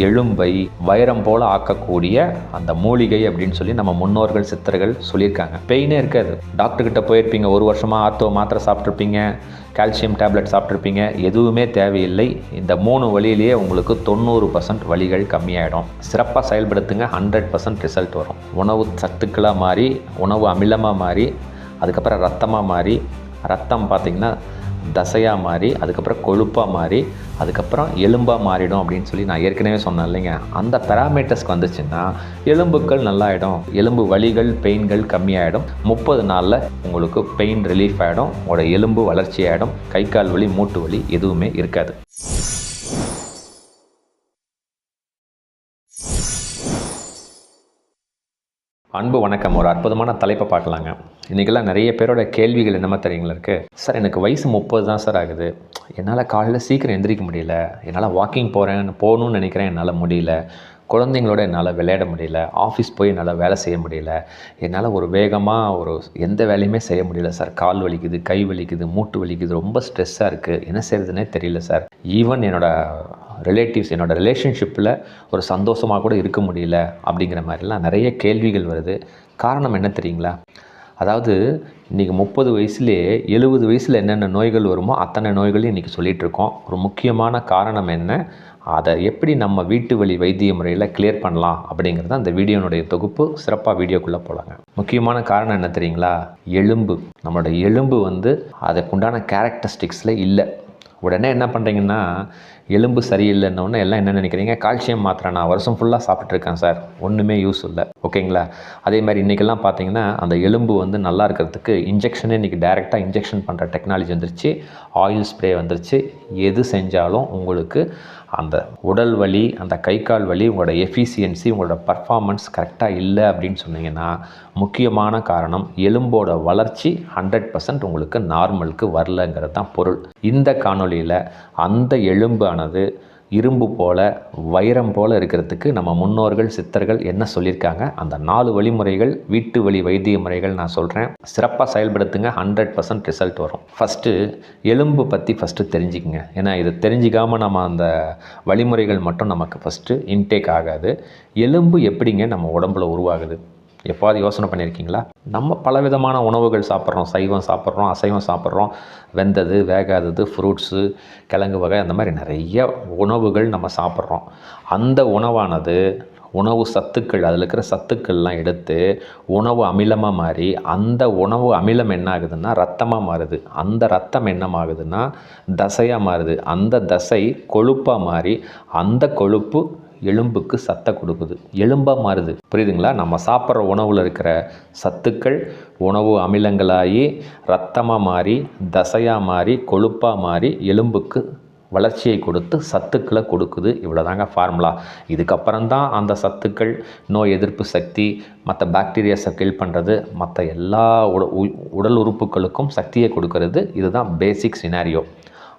எலும்பை வைரம் போல ஆக்கக்கூடிய அந்த மூலிகை அப்படின்னு சொல்லி நம்ம முன்னோர்கள் சித்தர்கள் சொல்லியிருக்காங்க. பெயினே இருக்காது. டாக்டர்கிட்ட போயிருப்பீங்க, 1 வருஷமாக ஆர்த்தோ மாத்திரை சாப்பிட்ருப்பீங்க, கால்சியம் டேப்லெட் சாப்பிட்ருப்பீங்க, எதுவுமே தேவையில்லை. இந்த 3 வழியிலேயே உங்களுக்கு 90% வலிகள் கம்மியாயிடும். சிறப்பாக செயல்படுத்துங்க, 100% ரிசல்ட் வரும். உணவு சத்துக்களாக மாறி, உணவு அமிலமாக மாறி, அதுக்கப்புறம் ரத்தமாக மாறி, ரத்தம் பார்த்திங்கன்னா தசையாக மாறி, அதுக்கப்புறம் கொழுப்பாக மாறி, அதுக்கப்புறம் எலும்பாக மாறிடும் அப்படின்னு சொல்லி நான் ஏற்கனவே சொன்னேன் இல்லைங்க. அந்த பேராமீட்டர்ஸ்க்கு வந்துச்சுன்னா எலும்புக்கள் நல்லாயிடும், எலும்பு வலிகள் பெயின்கள் கம்மியாயிடும். 30 நாளில் உங்களுக்கு பெயின் ரிலீஃப் ஆகிடும், உங்களோட எலும்பு வளர்ச்சி ஆகிடும், கை கால் வலி மூட்டு வலி எதுவுமே இருக்காது. அன்பு வணக்கம். ஒரு அற்புதமான தலைப்பை பார்க்கலாங்க. இன்றைக்கெல்லாம் நிறைய பேரோட கேள்விகள் என்னமா தெரியுங்களா இருக்குது. சார் எனக்கு வயசு 30 தான் சார் ஆகுது, என்னால் காலையில் சீக்கிரம் எந்திரிக்க முடியல, என்னால் வாக்கிங் போகணும்னு நினைக்கிறேன், என்னால் முடியல, குழந்தைங்களோட என்னால் விளையாட முடியல, ஆஃபீஸ் போய் என்னால் வேலை செய்ய முடியல, என்னால் ஒரு வேகமாக எந்த வேலையுமே செய்ய முடியல சார், கால் வலிக்குது, கை வலிக்குது, மூட்டு வலிக்குது, ரொம்ப ஸ்ட்ரெஸ்ஸாக இருக்குது, என்ன செய்கிறதுனே தெரியல சார், ஈவன் என்னோட ரிலேஷன்ஷிப்பில் ஒரு சந்தோஷமாக கூட இருக்க முடியல அப்படிங்கிற மாதிரிலாம் நிறைய கேள்விகள் வருது. காரணம் என்ன தெரியுங்களா? அதாவது இன்றைக்கி 30 வயசுலேயே 70 வயசில் என்னென்ன நோய்கள் வருமோ அத்தனை நோய்களையும் இன்றைக்கி சொல்லிகிட்ருக்கோம். ஒரு முக்கியமான காரணம் என்ன, அதை எப்படி நம்ம வீட்டு வழி வைத்திய முறையில் கிளியர் பண்ணலாம் அப்படிங்கிறது அந்த வீடியோனுடைய தொகுப்பு. சிறப்பாக வீடியோக்குள்ளே போகலாங்க. முக்கியமான காரணம் என்ன தெரியுங்களா? எலும்பு. நம்மளோட எலும்பு அதுக்குண்டான கேரக்டரிஸ்டிக்ஸில் இல்லை. உடனே என்ன பண்ணுறீங்கன்னா, எலும்பு சரியில்லைன்னொன்னே எல்லாம் என்ன நினைக்கிறீங்க, கால்சியம் மாத்திரை நான் வருஷம் ஃபுல்லாக சாப்பிட்ருக்கேன் சார், ஒன்றுமே யூஸ் இல்லை. ஓகேங்களா? அதே மாதிரி இன்றைக்கெல்லாம் பார்த்தீங்கன்னா அந்த எலும்பு நல்லா இருக்கிறதுக்கு இன்ஜெக்ஷனே இன்றைக்கி டைரெக்டாக இன்ஜெக்ஷன் பண்ணுற டெக்னாலஜி வந்துருச்சு, ஆயில் ஸ்ப்ரே வந்துருச்சு. எது செஞ்சாலும் உங்களுக்கு அந்த உடல் வலி, அந்த கை கால் வலி, உங்களோட எஃபிஷியன்சி, உங்களோட பர்ஃபார்மன்ஸ் கரெக்டாக இல்லை அப்படின்னு சொன்னீங்கன்னா முக்கியமான காரணம் எலும்போட வளர்ச்சி 100% உங்களுக்கு நார்மலுக்கு வரலங்கிறது தான் பொருள். இந்த காணொலியில் அந்த எலும்பானது இரும்பு போல வைரம் போல இருக்கிறதுக்கு நம்ம முன்னோர்கள் சித்தர்கள் என்ன சொல்லியிருக்காங்க, அந்த 4 வழிமுறைகள், வீட்டு வழி வைத்திய முறைகள் நான் சொல்கிறேன். சிறப்பாக செயல்படுத்துங்க, 100% ரிசல்ட் வரும். ஃபஸ்ட்டு எலும்பு பற்றி தெரிஞ்சுக்குங்க. ஏன்னா இது தெரிஞ்சிக்காமல் நம்ம அந்த வழிமுறைகள் மட்டும் நமக்கு ஃபஸ்ட்டு இன்டேக் ஆகாது. எலும்பு எப்படிங்க நம்ம உடம்புல உருவாகுது? எப்போது யோசனை பண்ணியிருக்கீங்களா? நம்ம பலவிதமான உணவுகள் சாப்பிட்றோம். சைவம் சாப்பிட்றோம், அசைவம் சாப்பிட்றோம், வெந்தது வேகாதது, ஃப்ரூட்ஸு, கிழங்கு வகை, அந்த மாதிரி நிறைய உணவுகள் நம்ம சாப்பிட்றோம். அந்த உணவானது உணவு சத்துக்கள், அதில் இருக்கிற சத்துக்கள்லாம் எடுத்து உணவு அமிலமாக மாறி, அந்த உணவு அமிலம் என்ன ஆகுதுன்னா ரத்தமாக மாறுது. அந்த ரத்தம் என்னமாகுதுன்னா தசையாக மாறுது. அந்த தசை கொழுப்பாக மாறி, அந்த கொழுப்பு எலும்புக்கு சத்தை கொடுக்குது, எலும்பாக மாறுது. புரியுதுங்களா? நம்ம சாப்பிட்ற உணவில் இருக்கிற சத்துக்கள் உணவு அமிலங்களாகி ரத்தமாக மாறி, தசையாக மாறி, கொழுப்பாக மாறி எலும்புக்கு வளர்ச்சியை கொடுத்து சத்துக்களை கொடுக்குது. இவ்வளோதாங்க ஃபார்முலா. இதுக்கப்புறம்தான் அந்த சத்துக்கள் நோய் எதிர்ப்பு சக்தி, மற்ற பாக்டீரியாஸை கில் பண்ணுறது, மற்ற எல்லா உடல் உறுப்புகளுக்கும் சக்தியை கொடுக்கறது. இதுதான் பேசிக் சினாரியோ.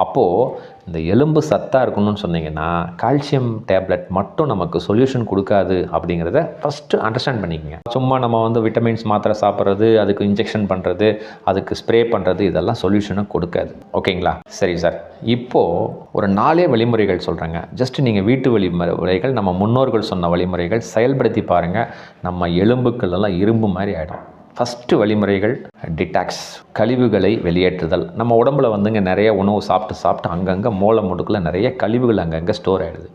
அப்போது இந்த எலும்பு சத்தாக இருக்கணும்னு சொன்னீங்கன்னா கால்சியம் டேப்லெட் மட்டும் நமக்கு சொல்யூஷன் கொடுக்காது அப்படிங்கிறத ஃபஸ்ட்டு அண்டர்ஸ்டாண்ட் பண்ணிக்கோங்க. சும்மா நம்ம விட்டமின்ஸ் மாத்திரை சாப்பிட்றது, அதுக்கு இன்ஜெக்ஷன் பண்ணுறது, அதுக்கு ஸ்ப்ரே பண்ணுறது, இதெல்லாம் சொல்யூஷனை கொடுக்காது. ஓகேங்களா? சரி சார், இப்போது ஒரு 4 வழிமுறைகள் சொல்கிறேங்க. ஜஸ்ட் நீங்கள் வீட்டு வழிமுறைகள், நம்ம முன்னோர்கள் சொன்ன வழிமுறைகள் செயல்படுத்தி பாருங்கள். நம்ம எலும்புக்கள் எல்லாம் இரும்பு மாதிரி ஆகிடும். ஃபஸ்ட்டு வழிமுறைகள் டிடாக்ஸ், கழிவுகளை வெளியேற்றுதல். நம்ம உடம்புல நிறைய உணவு சாப்பிட்டு அங்கங்கே மூளை முடுக்கில் நிறைய கழிவுகள் அங்கங்கே ஸ்டோர் ஆகிடுது.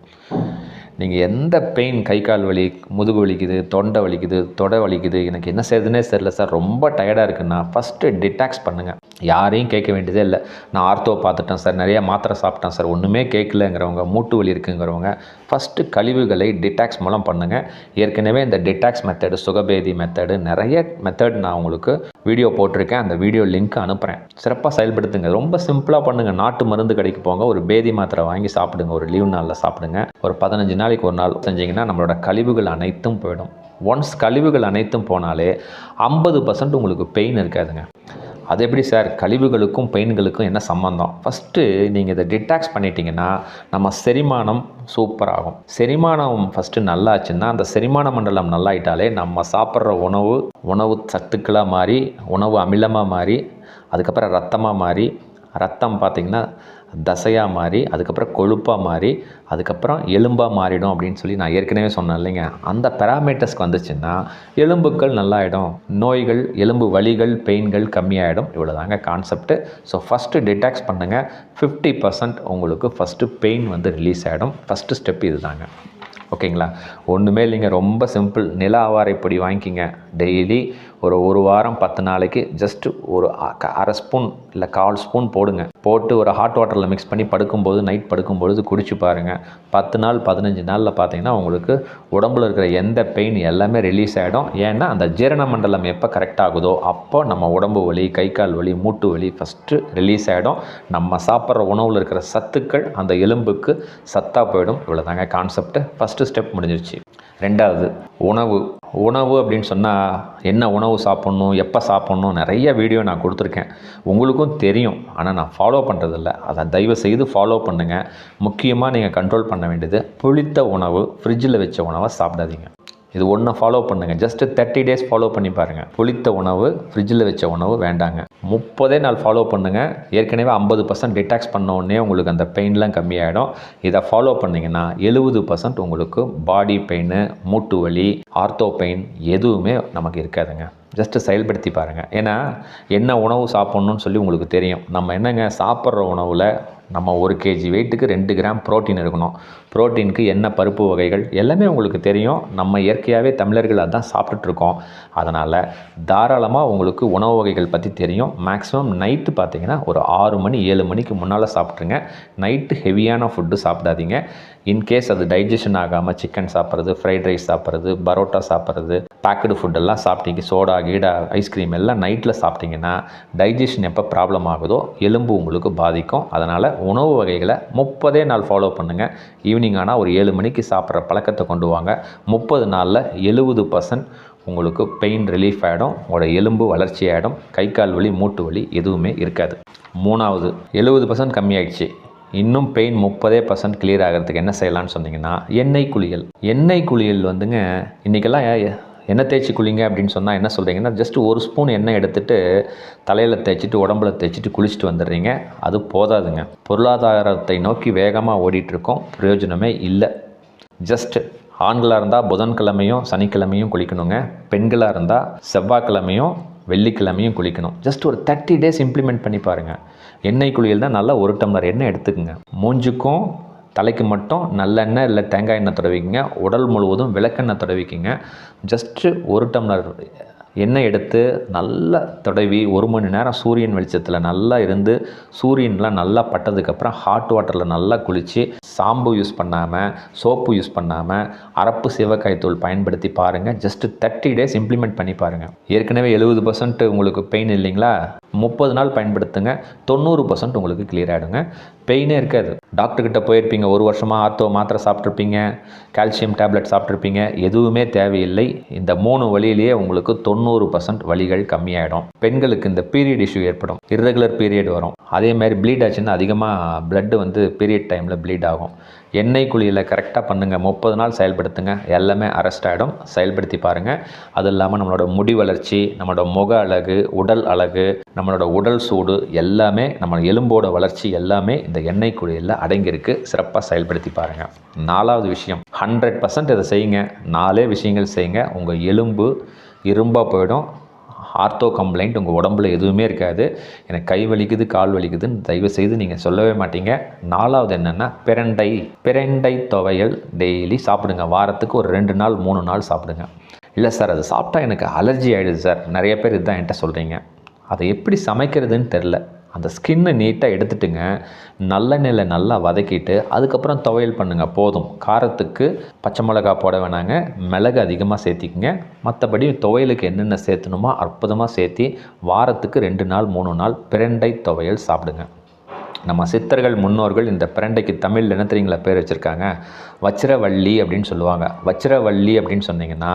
நீங்கள் எந்த பெயின், கை கால் வலி, முதுகு வலிக்குது, தொண்டை வலிக்குது, தொடை வலிக்குது, எனக்கு என்ன செய்யுதுன்னே தெரியல சார், ரொம்ப டயர்டாக இருக்குன்னா ஃபஸ்ட்டு டிடாக்ஸ் பண்ணுங்கள். யாரையும் கேட்க வேண்டியதே இல்லை. நான் ஆர்த்தோ பார்த்துட்டேன் சார், நிறையா மாத்திரை சாப்பிட்டேன் சார், ஒன்றுமே கேட்கலங்கிறவங்க, மூட்டு வலி இருக்குங்கிறவங்க ஃபஸ்ட்டு கழிவுகளை டிடாக்ஸ் மூலம் பண்ணுங்கள். ஏற்கனவே இந்த டிடாக்ஸ் மெத்தடு, சுகபேதி மெத்தடு, நிறைய மெத்தட் நான் உங்களுக்கு வீடியோ போட்டிருக்கேன். அந்த வீடியோ லிங்க் அனுப்புகிறேன். சிறப்பாக செயல்படுத்துங்க. ரொம்ப சிம்பிளாக பண்ணுங்கள். நாட்டு மருந்து கடைக்கு போங்க, ஒரு பேதி மாத்திரை வாங்கி சாப்பிடுங்க, ஒரு லீவ் நாளில் சாப்பிடுங்க. ஒரு 15 நாளைக்கு ஒரு நாள் செஞ்சிங்கன்னா நம்மளோட கழிவுகள் அனைத்தும் போயிடும். ஒன்ஸ் கழிவுகள் அனைத்தும் போனாலே 50% உங்களுக்கு பெயின் இருக்காதுங்க. அது எப்படி சார், கழிவுகளுக்கும் பெயின்களுக்கும் என்ன சம்மந்தம்? ஃபஸ்ட்டு நீங்கள் இதை டிடாக்ஸ் பண்ணிட்டீங்கன்னா நம்ம செரிமானம் சூப்பராகும். செரிமானம் ஃபஸ்ட்டு நல்லாச்சுன்னா அந்த செரிமான மண்டலம் நல்லாயிட்டாலே நம்ம சாப்பிட்ற உணவு சத்துக்களாக மாறி, உணவு அமிலமாக மாறி, அதுக்கப்புறம் ரத்தமாக மாறி, ரத்தம் பார்த்திங்கன்னா தசையாக மாறி அதுக்கப்புறம் கொழுப்பாக மாறி அதுக்கப்புறம் எலும்பாக மாறிடும் அப்படின்னு சொல்லி நான் ஏற்கனவே சொன்னேன் இல்லைங்க. அந்த பேராமீட்டர்ஸ்க்கு வந்துச்சுன்னா எலும்புக்கள் நல்லாயிடும், நோய்கள் எலும்பு வலிகள் பெயின்கள் கம்மியாயிடும். இவ்வளோதாங்க கான்செப்ட்டு. ஸோ ஃபஸ்ட்டு டிடாக்ஸ் பண்ணுங்கள். 50% உங்களுக்கு ஃபஸ்ட்டு பெயின் வந்து ரிலீஸ் ஆகிடும். ஃபஸ்ட்டு ஸ்டெப் இது தாங்க. ஓகேங்களா? ஒன்றுமே இல்லைங்க, ரொம்ப சிம்பிள். நில ஆவாரைப்பொடி வாங்கிக்கிங்க. டெய்லி ஒரு வாரம் 10 நாளைக்கு ஜஸ்ட்டு ஒரு அரை ஸ்பூன் இல்லை 1/4 ஸ்பூன் போடுங்க. போட்டு ஒரு ஹாட் வாட்டரில் மிக்ஸ் பண்ணி படுக்கும்போது நைட் படுக்கும்பொழுது குடிச்சு பாருங்கள். 10 நாள் 15 நாளில் பார்த்தீங்கன்னா உங்களுக்கு உடம்புல இருக்கிற எந்த பெயின் எல்லாமே ரிலீஸ் ஆகிடும். ஏன்னா அந்த ஜீரண மண்டலம் எப்போ கரெக்ட் ஆகுதோ அப்போ நம்ம உடம்பு வலி, கை கால் வலி, மூட்டு வலி ஃபஸ்ட்டு ரிலீஸ் ஆகிடும். நம்ம சாப்பிட்ற உணவில் இருக்கிற சத்துக்கள் அந்த எலும்புக்கு சத்தாக போயிடும். இவ்வளோதாங்க கான்செப்ட்டு. ஃபஸ்ட்டு ஸ்டெப் முடிஞ்சிருச்சு. ரெண்டாவது உணவு அப்படின்னு சொன்னால் என்ன உணவு சாப்பிட்ணும், எப்போ சாப்பிட்ணும், நிறைய வீடியோ நான் கொடுத்துருக்கேன், உங்களுக்கும் தெரியும். ஆனால் நான் ஃபாலோ பண்ணுறதில்ல. அதை தயவு செய்து ஃபாலோ பண்ணுங்கள். முக்கியமாக நீங்கள் கண்ட்ரோல் பண்ண வேண்டியது புளித்த உணவு, ஃப்ரிட்ஜில் வச்ச உணவை சாப்பிடாதீங்க. இது ஒன்றை ஃபாலோ பண்ணுங்கள். ஜஸ்ட்டு 30 days ஃபாலோ பண்ணி பாருங்கள். புளித்த உணவு, ஃப்ரிட்ஜில் வச்ச உணவு வேண்டாங்க. 30 நாள் ஃபாலோ பண்ணுங்கள். ஏற்கனவே 50% டிடாக்ஸ் பண்ண உடனே உங்களுக்கு அந்த பெயின்லாம் கம்மியாகிடும். இதை ஃபாலோ பண்ணிங்கன்னா 70% உங்களுக்கு பாடி பெயின், மூட்டு வலி, ஆர்த்தோ பெயின் எதுவுமே நமக்கு இருக்காதுங்க. ஜஸ்ட்டு செயல்படுத்தி பாருங்கள். ஏன்னா என்ன உணவு சாப்பிட்ணுன்னு சொல்லி உங்களுக்கு தெரியும். நம்ம என்னங்க சாப்பிட்ற உணவில் நம்ம 1 kg வெயிட்டுக்கு 2 கிராம் ப்ரோட்டீன் இருக்கணும். ப்ரோட்டீனுக்கு என்ன பருப்பு வகைகள் எல்லாமே உங்களுக்கு தெரியும். நம்ம இயற்கையாகவே தமிழர்கள் அதான் சாப்பிட்டுட்ருக்கோம். அதனால் தாராளமாக உங்களுக்கு உணவு வகைகள் பற்றி தெரியும். மேக்ஸிமம் நைட்டு பார்த்தீங்கன்னா ஒரு 6 மணி 7 மணிக்கு முன்னால் சாப்பிட்ருங்க. நைட்டு ஹெவியான ஃபுட்டு சாப்பிடாதீங்க. இன்கேஸ் அது டைஜஷன் ஆகாமல் சிக்கன் சாப்பிட்றது, ஃப்ரைட் ரைஸ் சாப்பிட்றது, பரோட்டா சாப்பிட்றது, பேக்கடு ஃபுட்டெல்லாம் சாப்பிட்டீங்க, சோடா கீடா ஐஸ்கிரீம் எல்லாம் நைட்டில் சாப்பிட்டிங்கன்னா டைஜஷன் எப்போ ப்ராப்ளம் ஆகுதோ எலும்பு உங்களுக்கு பாதிக்கும். அதனால் உணவு வகைகளை 30 நாள் ஃபாலோ பண்ணுங்கள். ஈவினிங் ஆனால் ஒரு 7 மணிக்கு சாப்பிட்ற பழக்கத்தை கொண்டு வாங்க. 30 நாளில் 70% உங்களுக்கு பெயின் ரிலீஃப் ஆகிடும். உங்களோட எலும்பு வளர்ச்சி ஆகிடும். கை கால் வலி, மூட்டு வலி எதுவுமே இருக்காது. மூணாவது 70% கம்மியாயிடுச்சு. இன்னும் பெயின் 30% கிளியர் ஆகிறதுக்கு என்ன செய்யலான்னு சொன்னீங்கன்னா எண்ணெய் குளியல் வந்துங்க. இன்றைக்கெல்லாம் எண்ணெய் தேய்ச்சி குளிங்க அப்படின்னு சொன்னால் என்ன சொல்கிறீங்கன்னா, ஜஸ்ட் 1 ஸ்பூன் எண்ணெய் எடுத்துகிட்டு தலையில் தேய்ச்சிட்டு உடம்புல தேய்ச்சிட்டு குளிச்சுட்டு வந்துடுறீங்க. அது போதாதுங்க. பொருளாதாரத்தை நோக்கி வேகமாக ஓடிட்டுருக்கோம். பிரயோஜனமே இல்லை. ஜஸ்ட்டு ஆண்களாக இருந்தால் புதன்கிழமையும் சனிக்கிழமையும் குளிக்கணுங்க. பெண்களாக இருந்தால் செவ்வாய்க்கிழமையும் வெள்ளிக்கிழமையும் குளிக்கணும். ஜஸ்ட் ஒரு 30 days இம்ப்ளிமெண்ட் பண்ணி பாருங்கள். எண்ணெய் குளியல் தான். நல்லா 1 டம்ளர் எண்ணெய் எடுத்துக்கங்க. மூஞ்சுக்கும் தலைக்கு மட்டும் நல்லெண்ணெய் இல்லை தேங்காய் எண்ணெய் தடவிக்கிங்க. உடல் முழுவதும் விளக்கெண்ணெய் தடவிக்கிங்க. ஜஸ்ட்டு 1 டம்ளர் எண்ணெய் எடுத்து நல்லா தடவி 1 மணி நேரம் சூரியன் வெளிச்சத்தில் நல்லா இருந்து சூரியன்லாம் நல்லா பட்டதுக்கப்புறம் ஹாட் வாட்டரில் நல்லா குளித்து சாம்பு யூஸ் பண்ணாமல், சோப்பு யூஸ் பண்ணாமல், அரப்பு சிவக்காய் தூள் பயன்படுத்தி பாருங்கள். ஜஸ்ட்டு 30 days இம்ப்ளிமெண்ட் பண்ணி பாருங்கள். ஏற்கனவே 70% உங்களுக்கு பெயின் இல்லைங்களா? 30 நாள் பயன்படுத்துங்க. 90% உங்களுக்கு கிளியர் ஆகிடுங்க. பெயினே இருக்காது. டாக்டர்கிட்ட போயிருப்பீங்க, 1 வருஷமாக ஆர்த்தோ மாத்திரை சாப்பிட்ருப்பீங்க, கால்சியம் டேப்லெட் சாப்பிட்ருப்பீங்க. எதுவுமே தேவையில்லை. இந்த 3 வழியிலேயே உங்களுக்கு 90% வலிகள் கம்மியாயிடும். பெண்களுக்கு இந்த பீரியட் இஷ்யூ ஏற்படும், இர்ரெகுலர் பீரியட் வரும். அதே மாதிரி ப்ளீட் ஆச்சுன்னா அதிகமாக பிளட்டு வந்து பீரியட் டைமில் ப்ளீட் ஆகும். எண்ணெய் குளியலை கரெக்டாக பண்ணுங்கள். 30 நாள் செயல்படுத்துங்க. எல்லாமே அரெஸ்ட் ஆகிடும். செயல்படுத்தி பாருங்கள். அது இல்லாமல் நம்மளோட முடி வளர்ச்சி, நம்மளோட முக அழகு, உடல் அழகு, நம்மளோட உடல் சூடு எல்லாமே, நம்ம எலும்போட வளர்ச்சி எல்லாமே இந்த எண்ணெய் குளியலில் அடங்கியிருக்கு. சிறப்பாக செயல்படுத்தி பாருங்கள். 4வது விஷயம், 100% இதை செய்யுங்க. 4 விஷயங்கள் செய்யுங்க. உங்கள் எலும்பு இரும்பாக போயிடும். ஆர்த்தோ கம்ப்ளைண்ட் உங்கள் உடம்புல எதுவுமே இருக்காது. எனக்கு கை வலிக்குது, கால் வலிக்குதுன்னு தயவு செய்து நீங்கள் சொல்லவே மாட்டீங்க. 4வது என்னென்னா பிரண்டை துவையல் டெய்லி சாப்பிடுங்க. வாரத்துக்கு ஒரு 2 நாள் 3 நாள் சாப்பிடுங்க. இல்லை சார் அது சாப்பிட்டா எனக்கு அலர்ஜி ஆகிடுது சார், நிறைய பேர் இதுதான் என்கிட்ட சொல்கிறீங்க. அதை எப்படி சமைக்கிறதுன்னு தெரில. அந்த ஸ்கின்னை நீட்டாக எடுத்துட்டுங்க, நல்லெண்ணெயில் நல்லா வதக்கிட்டு அதுக்கப்புறம் துவையல் பண்ணுங்கள். போதும். காரத்துக்கு பச்சை மிளகா போட வேணாங்க, மிளகு அதிகமாக சேர்த்திக்குங்க. மற்றபடி துவையலுக்கு என்னென்ன சேர்த்தணுமோ அற்புதமாக சேர்த்தி வாரத்துக்கு 2 நாள் 3 நாள் பிரண்டை துவையல் சாப்பிடுங்க. நம்ம சித்தர்கள் முன்னோர்கள் இந்த பிரண்டைக்கு தமிழில் என்ன தெரியுங்களா பேர் வச்சுருக்காங்க? வச்சிரவள்ளி அப்படின்னு சொல்லுவாங்க. வச்சிரவள்ளி அப்படின்னு சொன்னீங்கன்னா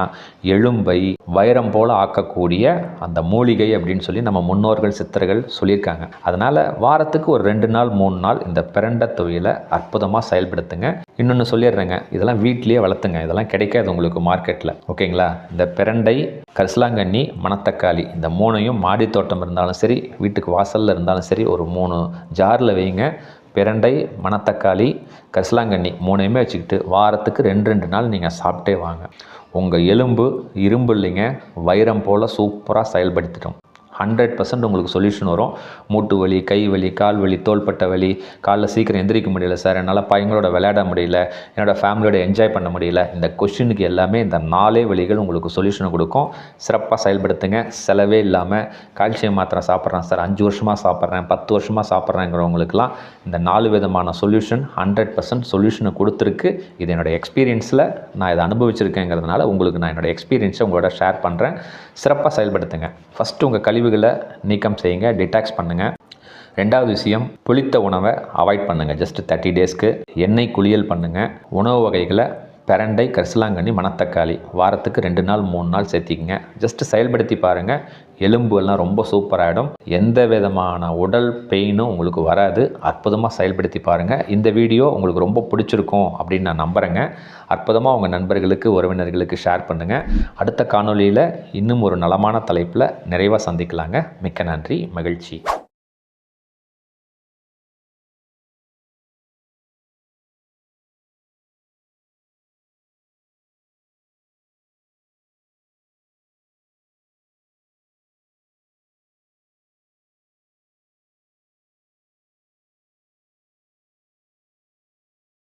எலும்பை வைரம் போல் ஆக்கக்கூடிய அந்த மூலிகை அப்படின்னு சொல்லி நம்ம முன்னோர்கள் சித்தர்கள் சொல்லியிருக்காங்க. அதனால் வாரத்துக்கு ஒரு 2 நாள் 3 நாள் இந்த பிரண்டை துவையலை அற்புதமாக செயல்படுத்துங்க. இன்னொன்று சொல்லிடுறேங்க, இதெல்லாம் வீட்லேயே வளர்த்துங்க. இதெல்லாம் கிடைக்காது உங்களுக்கு மார்க்கெட்டில். ஓகேங்களா? இந்த பிரண்டை, கரிசலாங்கண்ணி, மணத்தக்காளி இந்த 3ஐயும் மாடி தோட்டம் இருந்தாலும் சரி, வீட்டுக்கு வாசலில் இருந்தாலும் சரி, ஒரு 3 ஜாரில் வைங்க. பிரண்டை, மணத்தக்காளி, கரிசலாங்கண்ணி 3யுமே வச்சுக்கிட்டு வாரத்துக்கு 2 நாள் நீங்கள் சாப்பிட்டே வாங்க. உங்கள் எலும்பு இரும்பு இல்லைங்க, வைரம் போல் சூப்பராக செயல்படுத்திட்டோம். 100% உங்களுக்கு சொல்யூஷன் வரும். மூட்டு வலி, கை வலி, கால் வலி, தோள்பட்டை வலி, காலைல சீக்கிரம் எந்திரிக்க முடியல சார், என்னால் பையங்களோட விளையாட முடியல, என்னோடய ஃபேமிலியோட என்ஜாய் பண்ண முடியல, இந்த கொஷினுக்கு எல்லாமே இந்த 4 வழிகள் உங்களுக்கு சொல்யூஷனை கொடுக்கும். சிறப்பாக செயல்படுத்துங்க. செலவே இல்லாமல் கால்சியம் மாத்திரை சாப்பிட்றேன் சார், 5 வருஷமாக சாப்பிட்றேன், 10 வருஷமாக சாப்பிட்றேங்கிறவங்களுக்குலாம் இந்த 4 விதமான சொல்யூஷன் 100% சொல்யூஷனை கொடுத்துருக்கு. இது என்னோடய எக்ஸ்பீரியன்ஸில் நான் இதை அனுபவிச்சிருக்கேங்கிறதுனால உங்களுக்கு நான் என்னோடய எக்ஸ்பீரியன்ஸை உங்களோட ஷேர் பண்ணுறேன். சிறப்பாக செயல்படுத்துங்க. ஃபஸ்ட்டு உங்கள் கழிவுகளை நீக்கம் செய்யுங்க, டிடாக்ஸ் பண்ணுங்கள். 2வது விஷயம், புளித்த உணவை அவாய்ட் பண்ணுங்கள். ஜஸ்ட் 30 டேஸ்க்கு எண்ணெய் குளியல் பண்ணுங்கள். உணவு வகைகளை பிரண்டை, கரிசலாங்கண்ணி, மணத்தக்காளி வாரத்துக்கு 2 நாள் 3 நாள் சேர்த்திக்கங்க. ஜஸ்ட் செயல்படுத்தி பாருங்கள். எலும்பு எல்லாம் ரொம்ப சூப்பராகிடும். எந்த விதமான உடல் பெயினும் உங்களுக்கு வராது. அற்புதமாக செயல்படுத்தி பாருங்கள். இந்த வீடியோ உங்களுக்கு ரொம்ப பிடிச்சிருக்கும் அப்படின்னு நான் நம்புகிறேங்க. அற்புதமாக உங்கள் நண்பர்களுக்கு, உறவினர்களுக்கு ஷேர் பண்ணுங்கள். அடுத்த காணொலியில் இன்னும் ஒரு நலமான தலைப்பில் நிறைவாக சந்திக்கலாங்க. மிக்க நன்றி, மகிழ்ச்சி.